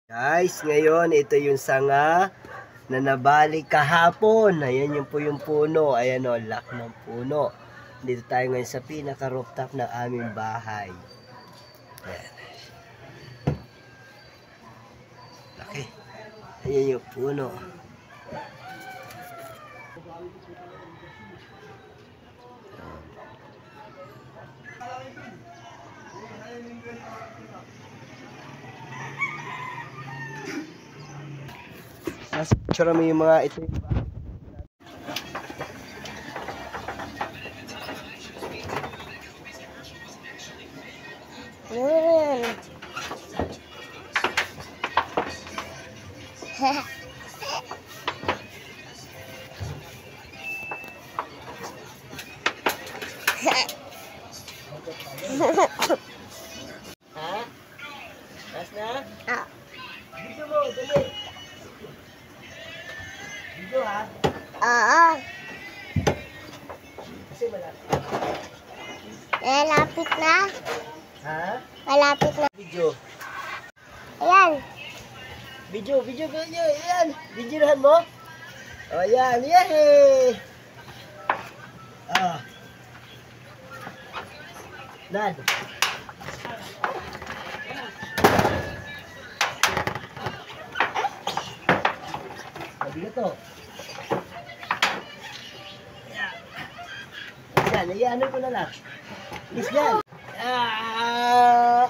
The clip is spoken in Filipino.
Guys, ngayon ito yung sanga na nabalik kahapon. Ayan yung po yung puno. Ayan o, lak ng puno. Dito tayo ngayon sa pinaka-rooftop ng aming bahay. Ayan. Laki. Ayan yung puno. Picture mo yung mga ito yung bahay. Ha? Last na? Video mo, dali. Video ha? Oo. Kasi malapit. Malapit na. Ha? Malapit na. Video. Ayan. Video. Ayan. Videohan mo? O, ayan. Yay! Ah. Nad. Sabi to. Ayan, ano ko na lang. Is yan. Ah!